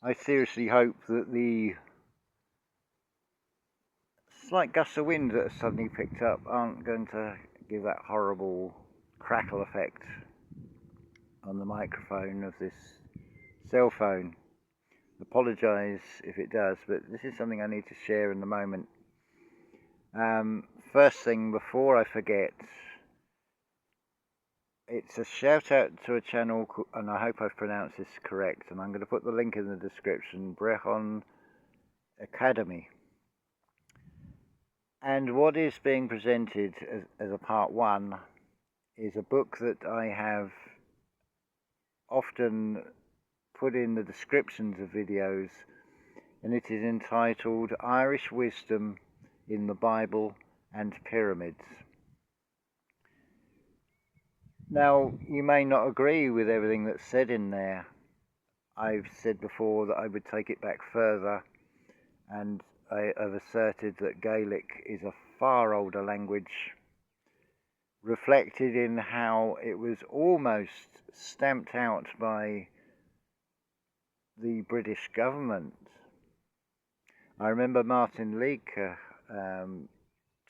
I seriously hope that the slight gusts of wind that have suddenly picked up aren't going to give that horrible crackle effect on the microphone of this cell phone. Apologise if it does, but this is something I need to share in the moment. First thing, before I forget, it's a shout out to a channel, and I hope I've pronounced this correct, and I'm going to put the link in the description, Brehon Academy. And what is being presented as a part one is a book that I have often put in the descriptions of videos, and it is entitled Irish Wisdom in the Bible and Pyramids. Now, you may not agree with everything that's said in there. I've said before that I would take it back further, and I have asserted that Gaelic is a far older language, reflected in how it was almost stamped out by the British government. I remember Martin Leake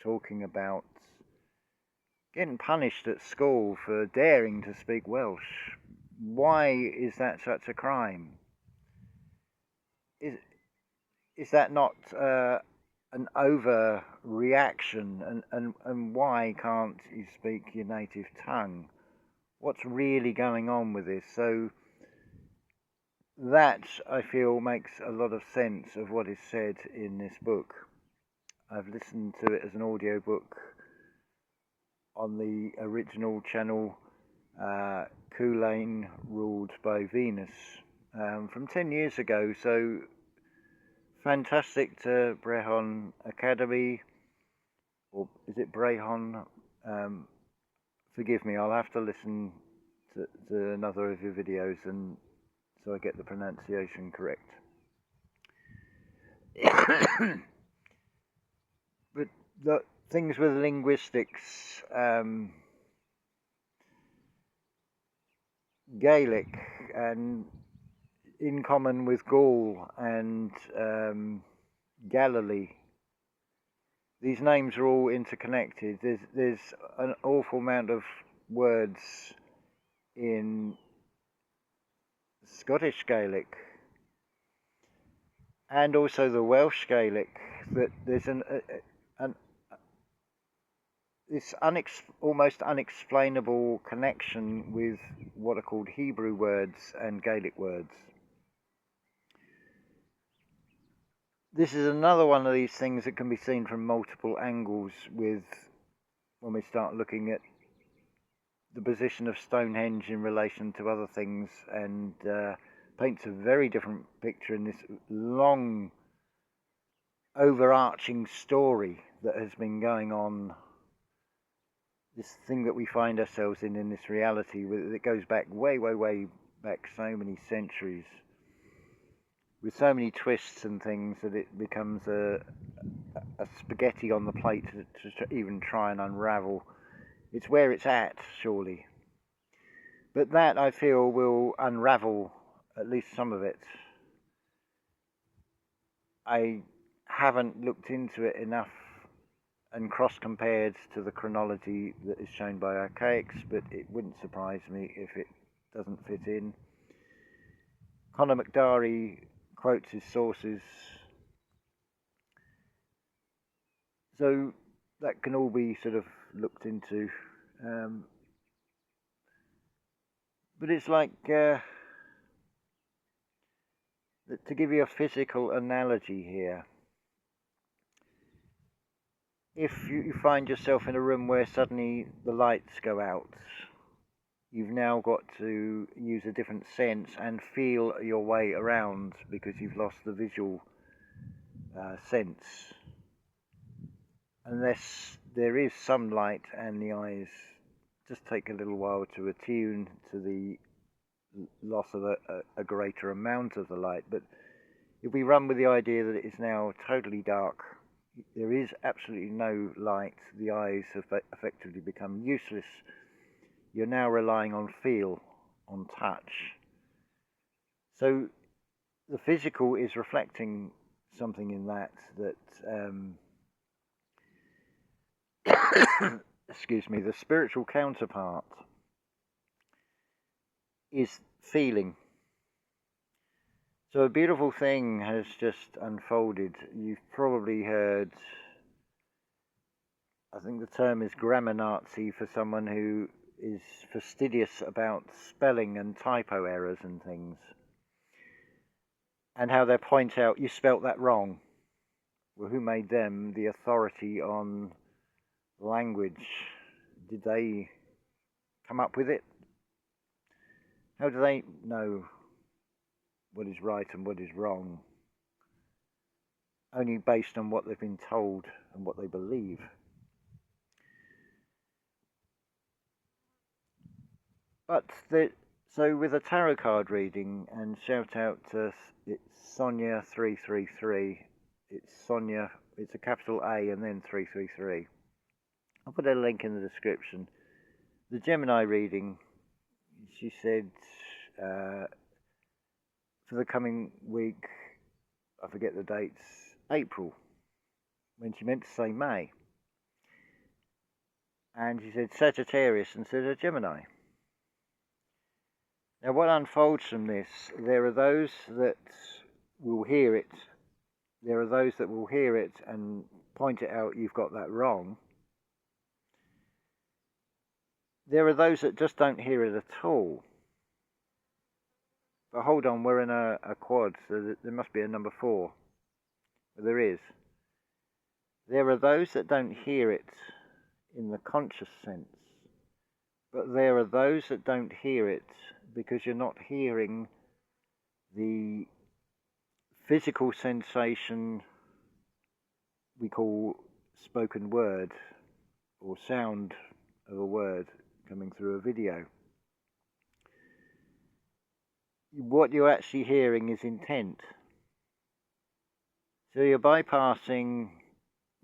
talking about getting punished at school for daring to speak Welsh. Why is that such a crime? Is that not an overreaction? And why can't you speak your native tongue? What's really going on with this? So that, I feel, makes a lot of sense of what is said in this book. I've listened to it as an audiobook on the original channel, Culane Ruled by Venus, from 10 years ago. So fantastic to Brehon Academy, or is it Brehon? Forgive me, I'll have to listen to another of your videos and so I get the pronunciation correct. But the things with linguistics, Gaelic, and in common with Gaul and Galilee, these names are all interconnected. There's an awful amount of words in Scottish Gaelic and also the Welsh Gaelic that there's this almost unexplainable connection with what are called Hebrew words and Gaelic words. This is another one of these things that can be seen from multiple angles when we start looking at the position of Stonehenge in relation to other things, and paints a very different picture in this long overarching story that has been going on, this thing that we find ourselves in this reality that goes back way back so many centuries, with so many twists and things that it becomes a spaghetti on the plate to even try and unravel. It's where it's at, surely. But that, I feel, will unravel at least some of it. I haven't looked into it enough and cross-compared to the chronology that is shown by Archaics, but it wouldn't surprise me if it doesn't fit in. Conor McDarry quotes his sources, so that can all be sort of looked into. But it's like, to give you a physical analogy here, if you find yourself in a room where suddenly the lights go out, you've now got to use a different sense and feel your way around because you've lost the visual sense. Unless there is some light and the eyes just take a little while to attune to the loss of a greater amount of the light. But if we run with the idea that it is now totally dark, there is absolutely no light, the eyes have effectively become useless, you're now relying on feel, on touch. So the physical is reflecting something in that excuse me, the spiritual counterpart is feeling. So a beautiful thing has just unfolded. You've probably heard, I think the term is grammar Nazi for someone who is fastidious about spelling and typo errors and things. And how they point out, you spelt that wrong. Well, who made them the authority on language? Did they come up with it? How do they know what is right and what is wrong? Only based on what they've been told and what they believe. But so with a tarot card reading, and shout out to it's Sonia 333. It's Sonia. It's a capital A and then 333. I'll put a link in the description. The Gemini reading, she said, for the coming week, I forget the dates, April, when she meant to say May. And she said Sagittarius instead of Gemini. Now what unfolds from this, there are those that will hear it. There are those that will hear it and point it out, you've got that wrong. There are those that just don't hear it at all. But hold on, we're in a quad, so there must be a number 4. There is. There are those that don't hear it in the conscious sense. But there are those that don't hear it because you're not hearing the physical sensation we call spoken word or sound of a word coming through a video. What you're actually hearing is intent. So you're bypassing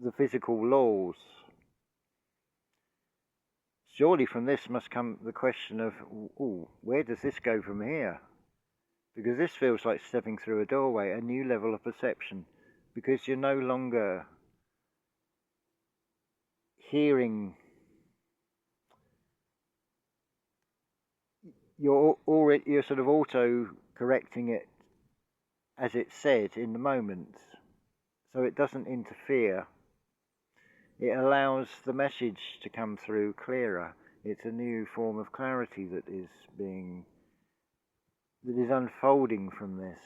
the physical laws. Surely from this must come the question of, ooh, where does this go from here? Because this feels like stepping through a doorway, a new level of perception, because you're no longer hearing, you're sort of auto-correcting it as it's said in the moment, so it doesn't interfere. It allows the message to come through clearer. It's a new form of clarity that is unfolding from this.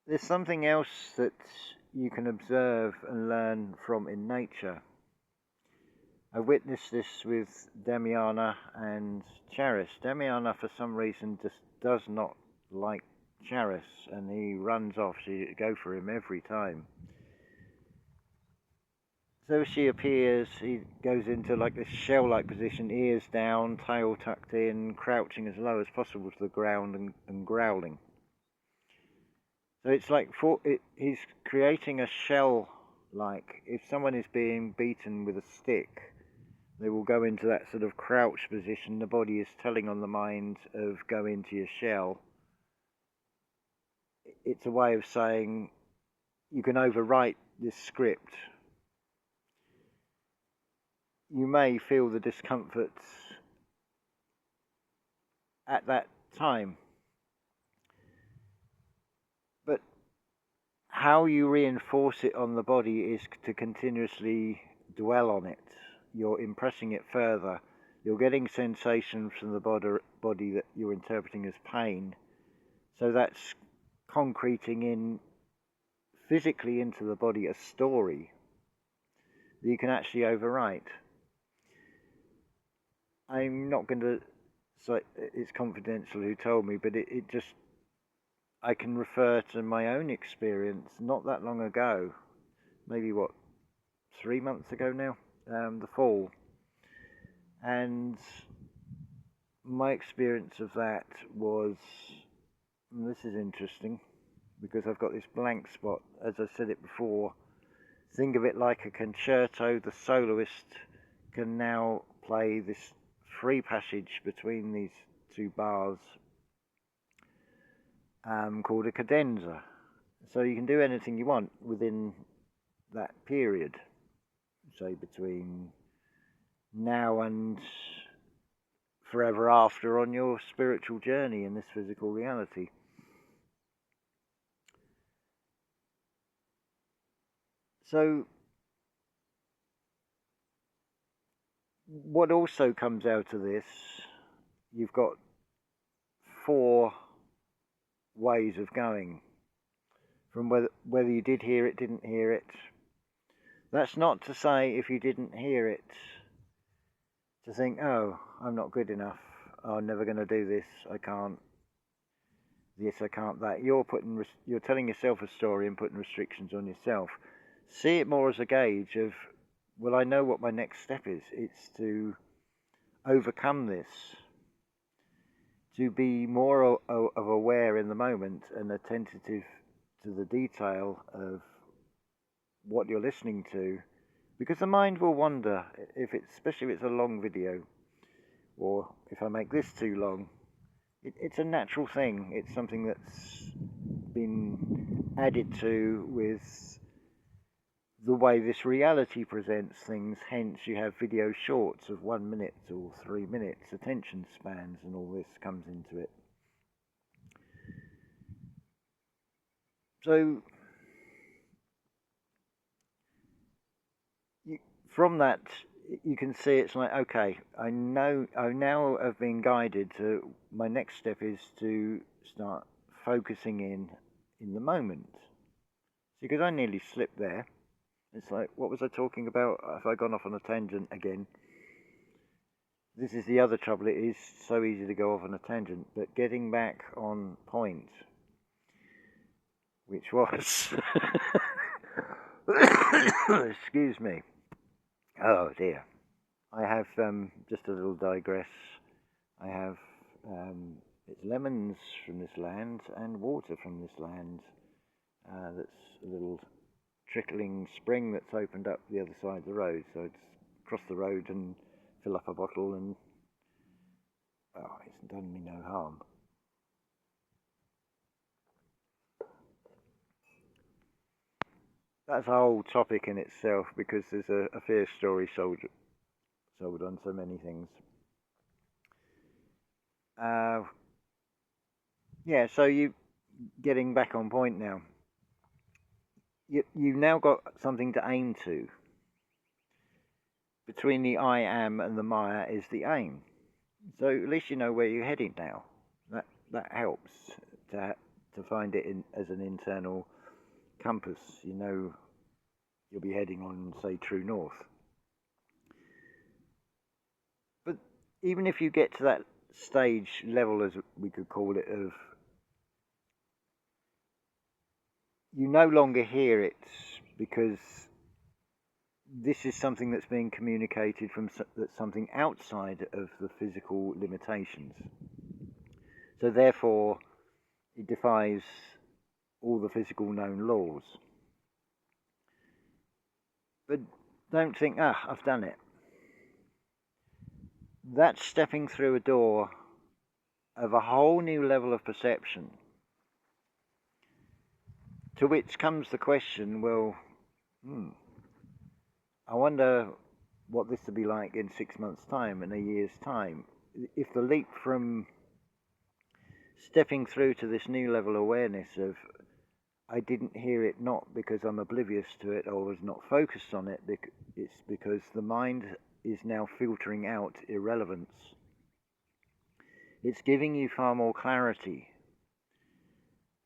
There's something else that you can observe and learn from in nature. I witnessed this with Damiana and Charis. Damiana, for some reason, just does not like Charis, and he runs off. She go for him every time. So she appears, he goes into like this shell-like position, ears down, tail tucked in, crouching as low as possible to the ground and growling. So it's like he's creating a shell-like. If someone is being beaten with a stick, they will go into that sort of crouch position. The body is telling on the mind of go into your shell. It's a way of saying you can overwrite this script. You may feel the discomfort at that time, but how you reinforce it on the body is to continuously dwell on it. You're impressing it further. You're getting sensations from the body that you're interpreting as pain. So that's concreting in physically into the body a story that you can actually overwrite. I'm not going to say it's confidential who told me, but it just, I can refer to my own experience not that long ago, maybe 3 months ago now, the fall. And my experience of that was, and this is interesting, because I've got this blank spot, as I said it before, think of it like a concerto. The soloist can now play this free passage between these 2 bars called a cadenza. So you can do anything you want within that period, say between now and forever after on your spiritual journey in this physical reality. So what also comes out of this, you've got 4 ways of going. From whether you did hear it, didn't hear it. That's not to say if you didn't hear it, to think, oh, I'm not good enough, oh, I'm never going to do this, I can't this, I can't that. You're telling yourself a story and putting restrictions on yourself. See it more as a gauge of, well, I know what my next step is. It's to overcome this, to be more of aware in the moment and attentive to the detail of what you're listening to, because the mind will wander, especially if it's a long video, or if I make this too long. It's a natural thing. It's something that's been added to with the way this reality presents things. Hence you have video shorts of 1 minute or 3 minutes, attention spans, and all this comes into it. So from that you can see it's like, okay, I now have been guided to, my next step is to start focusing in the moment. Because I nearly slipped there. It's like, what was I talking about? Have I gone off on a tangent again? This is the other trouble. It is so easy to go off on a tangent, but getting back on point, which was excuse me, oh dear, I have just a little digress. I have it's lemons from this land and water from this land. That's a little trickling spring that's opened up the other side of the road. So it's cross the road and fill up a bottle, and it's done me no harm. That's a whole topic in itself, because there's a fear story sold on so many things. Yeah, so you getting back on point now. You've now got something to aim to. Between the I am and the Maya is the aim. So at least you know where you're heading now. That helps to find it as an internal compass. You know you'll be heading on, say, true north. But even if you get to that stage level, as we could call it, of you no longer hear it, because this is something that's being communicated from that's something outside of the physical limitations. So therefore, it defies all the physical known laws. But don't think, I've done it. That's stepping through a door of a whole new level of perception, to which comes the question, well, I wonder what this will be like in 6 months' time, in a year's time. If the leap from stepping through to this new level of awareness of, I didn't hear it not because I'm oblivious to it or was not focused on it, it's because the mind is now filtering out irrelevance. It's giving you far more clarity.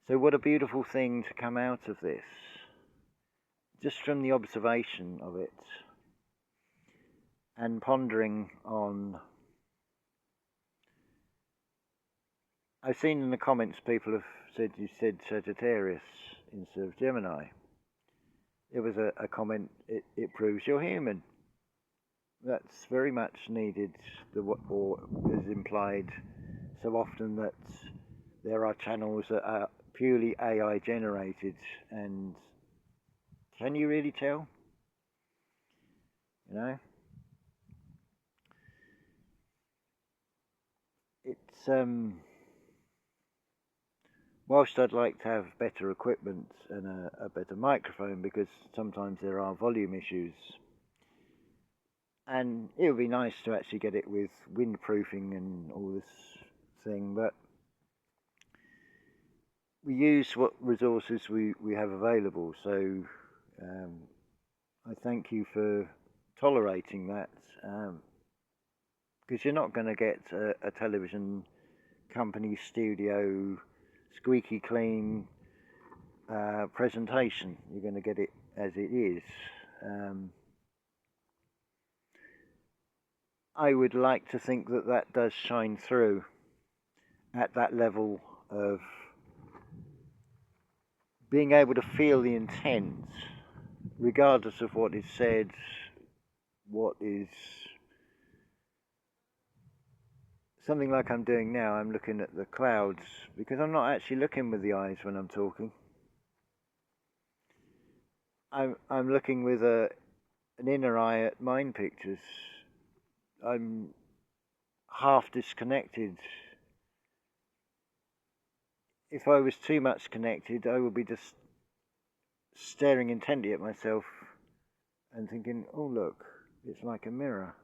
So what a beautiful thing to come out of this, just from the observation of it and pondering on. I've seen in the comments people have said you said Sagittarius instead of Gemini. There was a comment, it proves you're human. That's very much needed, or is implied so often, that there are channels that are purely AI generated, and can you really tell? You know? It's whilst I'd like to have better equipment and a better microphone, because sometimes there are volume issues, and it would be nice to actually get it with windproofing and all this thing, but we use what resources we have available. So I thank you for tolerating that, because you're not going to get a television company studio squeaky clean presentation. You're going to get it as it is. I would like to think that that does shine through at that level of being able to feel the intent, regardless of what is said, what is something like I'm doing now. I'm looking at the clouds because I'm not actually looking with the eyes when I'm talking. I'm looking with an inner eye at mind pictures. I'm half disconnected. If I was too much connected, I would be just staring intently at myself and thinking, oh look, it's like a mirror.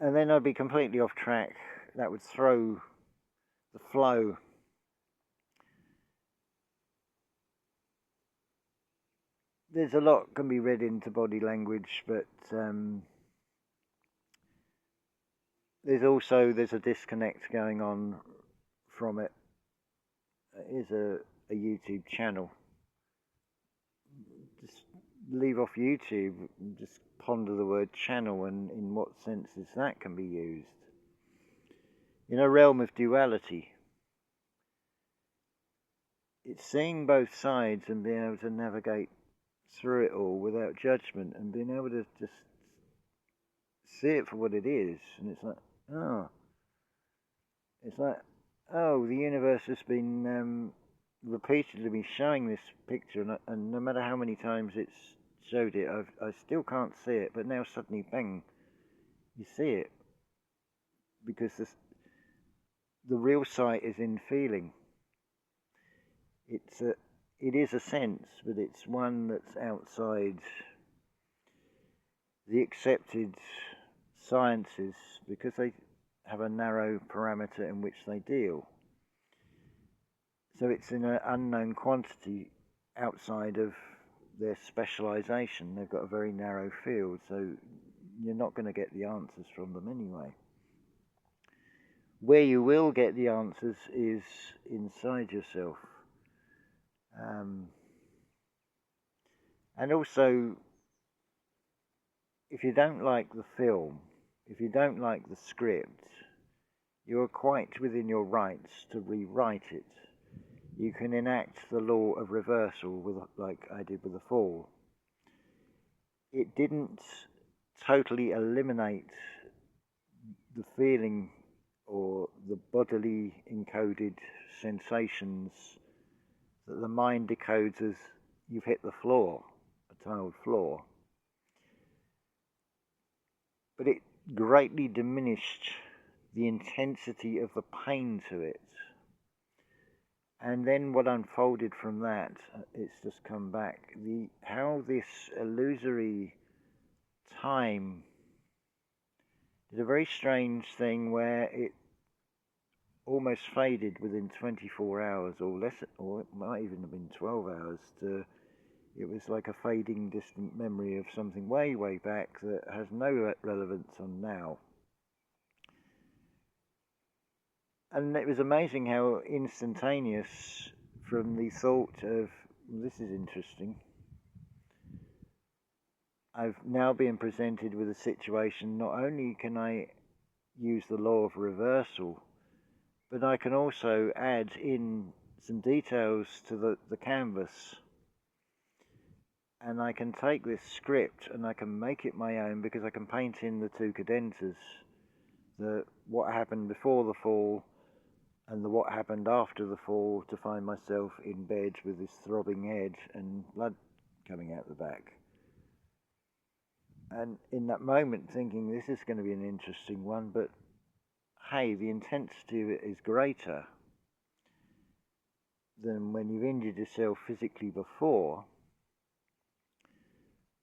And then I'd be completely off track. That would throw the flow. There's a lot can be read into body language, but there's a disconnect going on from it. It is a YouTube channel. Just leave off YouTube and just ponder the word channel and in what senses that can be used. In a realm of duality, it's seeing both sides and being able to navigate through it all without judgment and being able to just see it for what it is. And it's like, oh, the universe has been repeatedly been showing this picture, and no matter how many times it's showed it, I still can't see it, but now suddenly, bang, you see it. Because the real sight is in feeling. It is a sense, but it's one that's outside the accepted sciences, because they have a narrow parameter in which they deal. So it's in an unknown quantity outside of their specialization. They've got a very narrow field, so you're not going to get the answers from them anyway. Where you will get the answers is inside yourself. And also, if you don't like the film, if you don't like the script, you are quite within your rights to rewrite it. You can enact the law of reversal, like I did with the fall. It didn't totally eliminate the feeling or the bodily encoded sensations that the mind decodes as you've hit the floor, a tiled floor. But it greatly diminished the intensity of the pain to it. And then what unfolded from that, it's just come back. How this illusory time did a very strange thing where it almost faded within 24 hours or less, or it might even have been 12 hours. It was like a fading distant memory of something way, way back that has no relevance on now. And it was amazing how instantaneous, from the thought of, this is interesting, I've now been presented with a situation. Not only can I use the law of reversal, but I can also add in some details to the canvas. And I can take this script and I can make it my own, because I can paint in the two cadenzas, what happened before the fall and what happened after the fall, to find myself in bed with this throbbing head and blood coming out the back. And in that moment thinking, this is going to be an interesting one, but hey, the intensity of it is greater than when you've injured yourself physically before.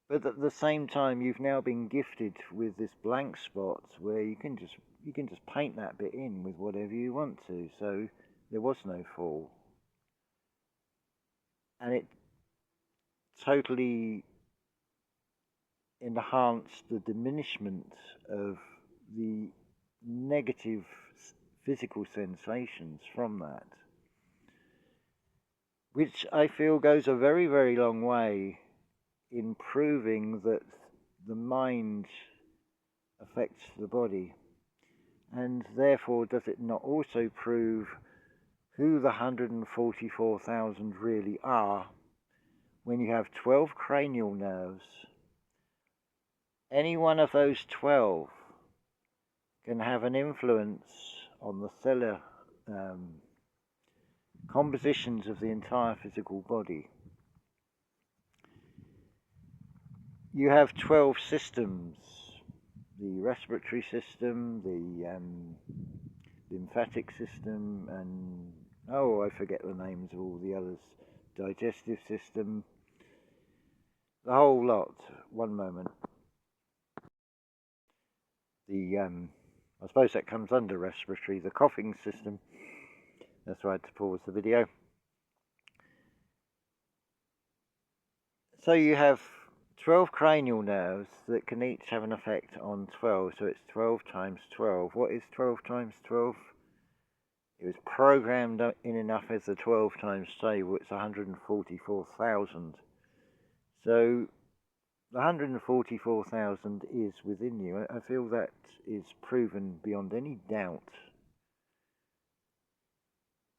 But at the same time, you've now been gifted with this blank spot where you can just paint that bit in with whatever you want to. So there was no fall, and it totally enhanced the diminishment of the negative physical sensations from that, which I feel goes a very, very long way in proving that the mind affects the body. And therefore, does it not also prove who the 144,000 really are when you have 12 cranial nerves? Any one of those 12 can have an influence on the cellular compositions of the entire physical body. You have 12 systems: the respiratory system, the lymphatic system, and I forget the names of all the others, digestive system, the whole lot. One moment. I suppose that comes under respiratory, the coughing system. That's why I had to pause the video. So you have 12 cranial nerves that can each have an effect on 12, so it's 12 times 12. What is 12 times 12? It was programmed in enough as a 12 times table. It's 144,000. So the 144,000 is within you. I feel that is proven beyond any doubt,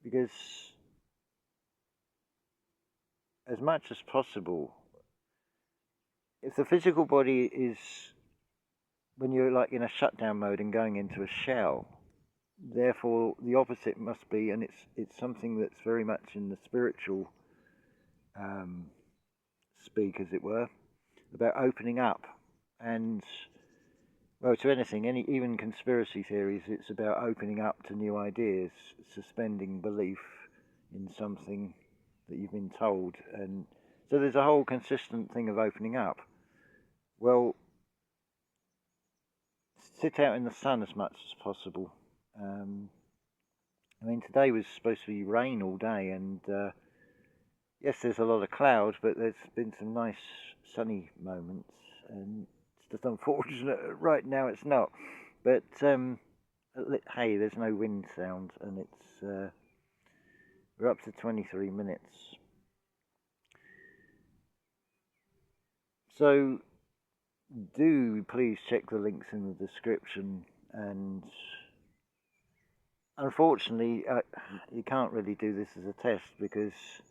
because as much as possible, if the physical body is, when you're like in a shutdown mode and going into a shell, therefore the opposite must be, and it's something that's very much in the spiritual speak, as it were, about opening up. And well, to anything, even conspiracy theories, it's about opening up to new ideas, suspending belief in something that you've been told. And so there's a whole consistent thing of opening up. Well, sit out in the sun as much as possible. I mean, today was supposed to be rain all day, and yes, there's a lot of cloud, but there's been some nice sunny moments, and it's just unfortunate right now it's not. But hey, there's no wind sound, and it's we're up to 23 minutes. So do please check the links in the description, and unfortunately you can't really do this as a test because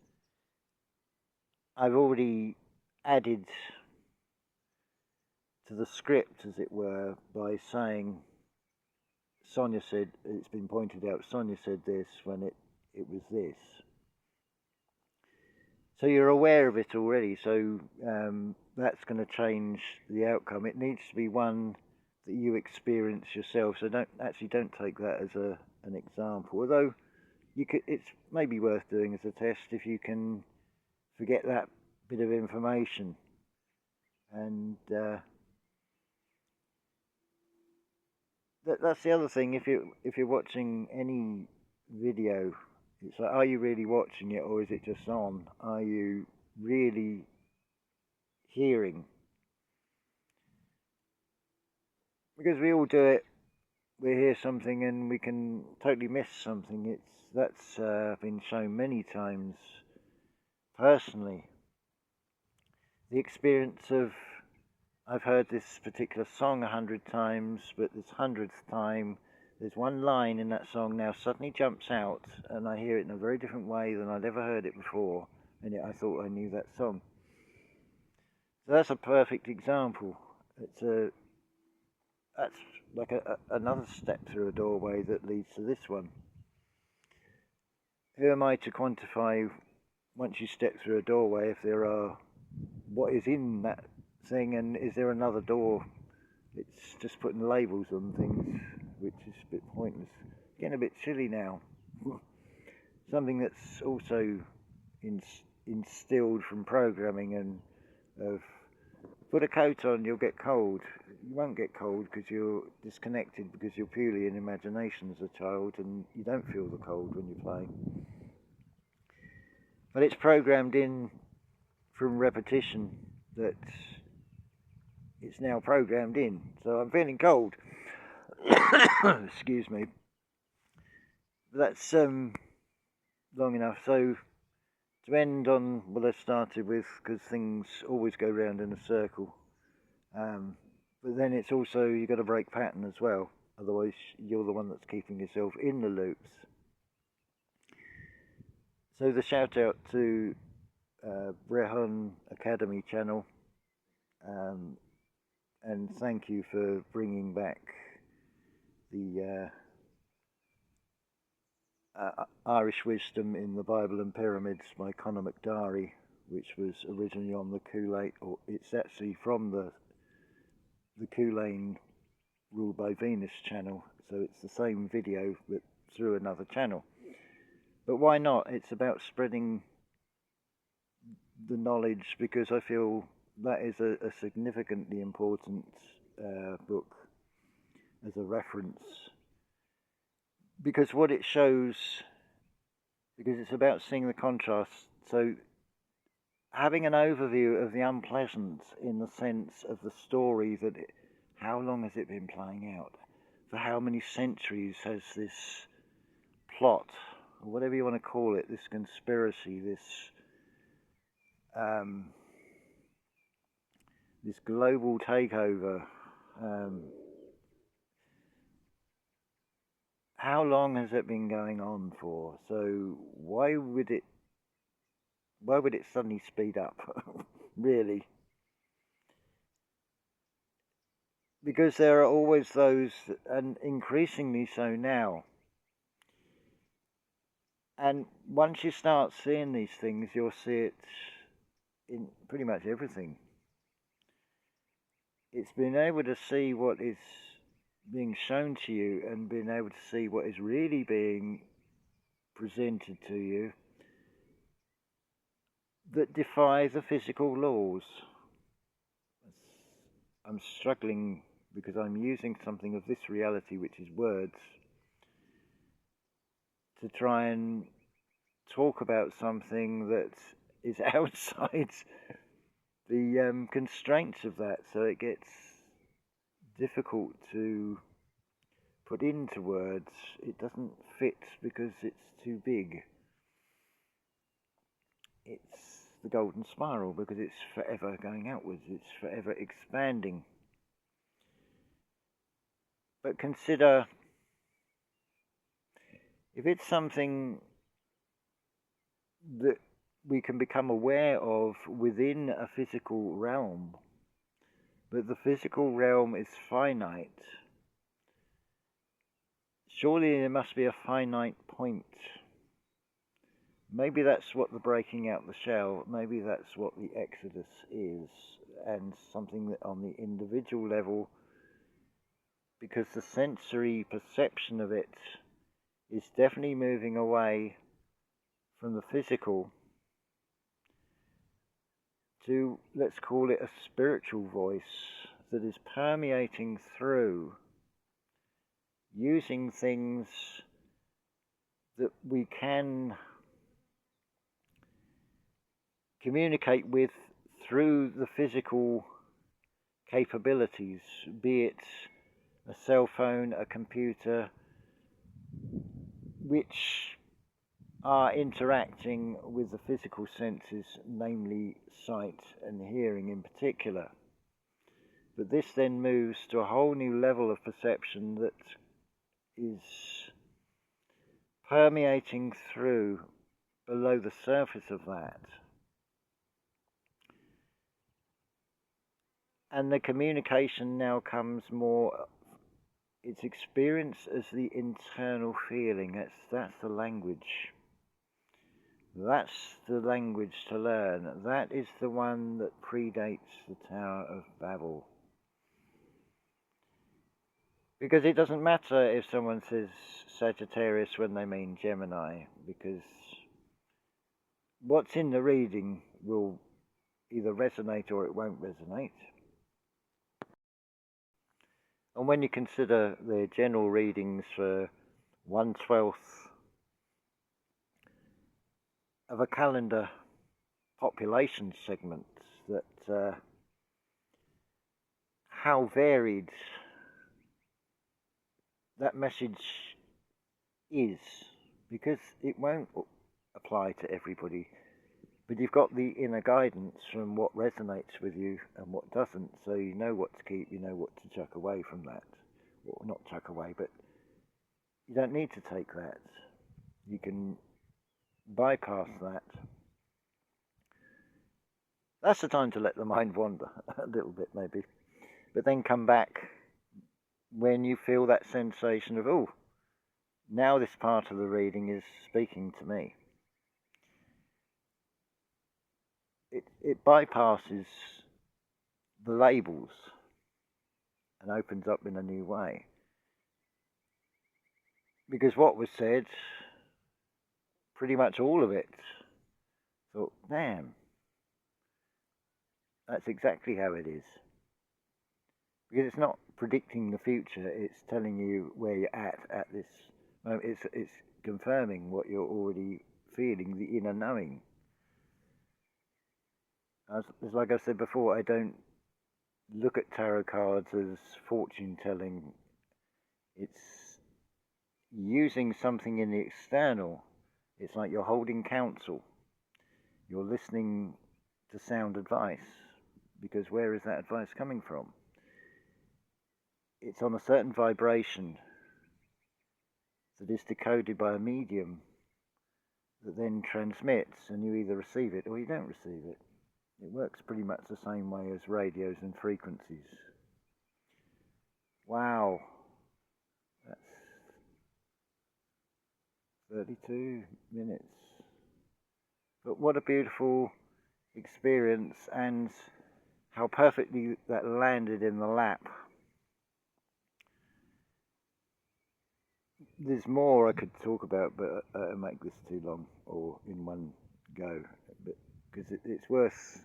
I've already added to the script, as it were, by saying Sonia said, it's been pointed out, Sonia said this when it was this. So you're aware of it already, so that's going to change the outcome. It needs to be one that you experience yourself, so don't take that as an example. Although it's maybe worth doing as a test if you can forget that bit of information. And that's the other thing. If you're watching any video, it's like, are you really watching it, or is it just on? Are you really hearing? Because we all do it. We hear something and we can totally miss something. That's been shown many times personally. The experience of, I've heard this particular song 100 times, but this 100th time, there's one line in that song now suddenly jumps out, and I hear it in a very different way than I'd ever heard it before, and yet I thought I knew that song. So that's a perfect example. That's like another step through a doorway that leads to this one. Who am I to quantify, once you step through a doorway, if there are, what is in that thing, and is there another door? It's just putting labels on things. which is a bit pointless. Getting a bit chilly now. Something that's also instilled from programming and of put a coat on, you'll get cold. You won't get cold because you're disconnected, because you're purely in imagination as a child and you don't feel the cold when you play. But it's programmed in from repetition that it's now programmed in. So I'm feeling cold. Excuse me. That's long enough. So to end on what I started with, because things always go round in a circle. But then it's also, you've got to break pattern as well. Otherwise you're the one that's keeping yourself in the loops. So the shout out to Rehan Academy channel, and thank you for bringing back the Irish Wisdom in the Bible and Pyramids by Conor McDarry, which was originally on the Kool-Aid, or it's actually from the Kool-Aid Ruled by Venus channel, so it's the same video but through another channel. But why not? It's about spreading the knowledge, because I feel that is a significantly important book as a reference, because what it shows, because it's about seeing the contrast. So having an overview of the unpleasant in the sense of the story, that how long has it been playing out? For how many centuries has this plot, or whatever you want to call it, this conspiracy, this this global takeover, how long has it been going on for? So why would it suddenly speed up? Really? Because there are always those, and increasingly so now. And once you start seeing these things, you'll see it in pretty much everything. It's being able to see what is being shown to you and being able to see what is really being presented to you that defy the physical laws. I'm struggling because I'm using something of this reality, which is words, to try and talk about something that is outside the constraints of that, so it gets difficult to put into words. It doesn't fit because it's too big. It's the golden spiral because it's forever going outwards, it's forever expanding. But consider, if it's something that we can become aware of within a physical realm, but the physical realm is finite, surely there must be a finite point. Maybe that's what the breaking out the shell, maybe that's what the Exodus is, and something that on the individual level, because the sensory perception of it is definitely moving away from the physical to, let's call it, a spiritual voice that is permeating through, using things that we can communicate with through the physical capabilities, be it a cell phone, a computer, which are interacting with the physical senses, namely sight and hearing in particular. But this then moves to a whole new level of perception that is permeating through below the surface of that. And the communication now comes more, it's experienced as the internal feeling. That's the language. That's the language to learn. That is the one that predates the Tower of Babel. Because it doesn't matter if someone says Sagittarius when they mean Gemini, because what's in the reading will either resonate or it won't resonate. And when you consider the general readings for 1/12 of a calendar population segment, that how varied that message is, because it won't apply to everybody, but you've got the inner guidance from what resonates with you and what doesn't, so you know what to keep, you know what to chuck away from that, or not chuck away, but you don't need to take that. You can bypass that. That's the time to let the mind wander a little bit, maybe, but then come back when you feel that sensation of, oh, now this part of the reading is speaking to me. It bypasses the labels and opens up in a new way. Because what was said, pretty much all of it, thought, damn, that's exactly how it is. Because it's not predicting the future, it's telling you where you're at this moment. It's confirming what you're already feeling, the inner knowing. As like I said before, I don't look at tarot cards as fortune telling. It's using something in the external. It's like you're holding counsel. You're listening to sound advice. Because where is that advice coming from? It's on a certain vibration that is decoded by a medium that then transmits, and you either receive it or you don't receive it. It works pretty much the same way as radios and frequencies. Wow. That's 32 minutes. But what a beautiful experience, and how perfectly that landed in the lap. There's more I could talk about, but I'll make this too long, or in one go, because it's worth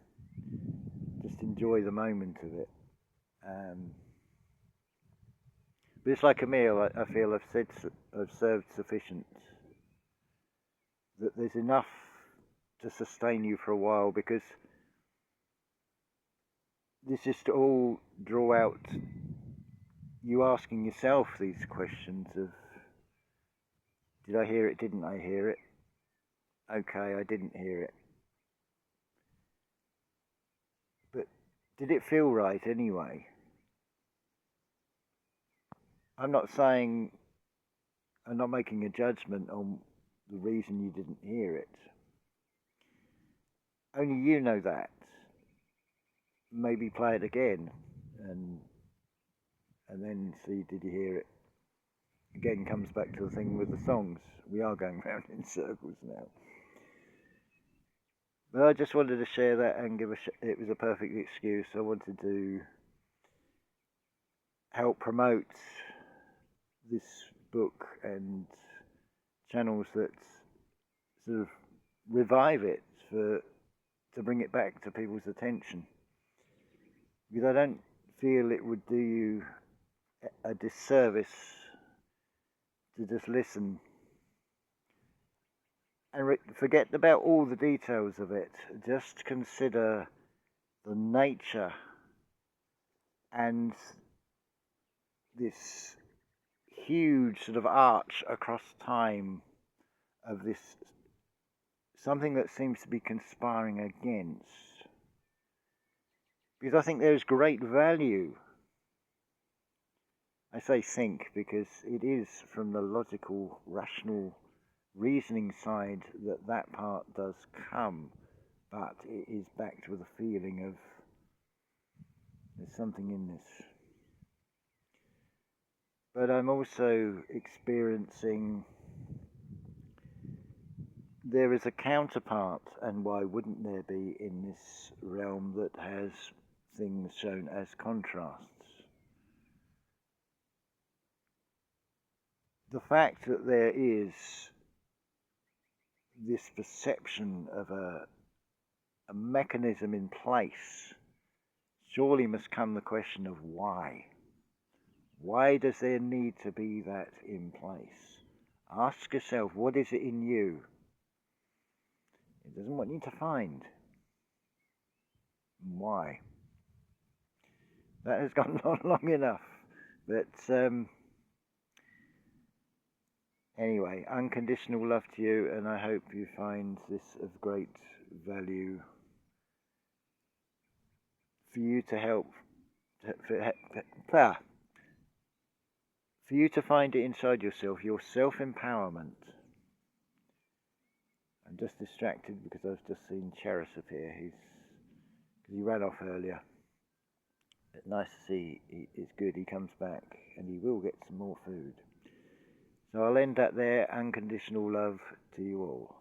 just enjoy the moment of it. But it's like a meal. I feel I've served sufficient. That there's enough to sustain you for a while, because this is to all draw out you asking yourself these questions of, did I hear it, didn't I hear it? Okay, I didn't hear it. But did it feel right anyway? I'm not making a judgment on the reason you didn't hear it. Only you know that. Maybe play it again and then see, did you hear it? Again, comes back to the thing with the songs. We are going round in circles now. But I just wanted to share that and it was a perfect excuse. I wanted to help promote this book and channels that sort of revive it, to bring it back to people's attention. Because I don't feel it would do you a disservice to just listen and forget about all the details of it. Just consider the nature and this huge sort of arch across time of this, something that seems to be conspiring against. Because I think there's great value. I say think because it is from the logical, rational, reasoning side that part does come, but it is backed with a feeling of there's something in this. But I'm also experiencing there is a counterpart, and why wouldn't there be in this realm that has things shown as contrasts? the fact that there is this perception of a mechanism in place, surely must come the question of why. Why does there need to be that in place? Ask yourself, what is it in you it doesn't want you to find? And why? That has gone on long enough. But anyway, unconditional love to you, and I hope you find this of great value for you to help, for you to find it inside yourself, your self-empowerment. I'm just distracted because I've just seen Cheris appear. Because he ran off earlier. But nice to see. It's good he comes back, and he will get some more food. So I'll end that there. Unconditional love to you all.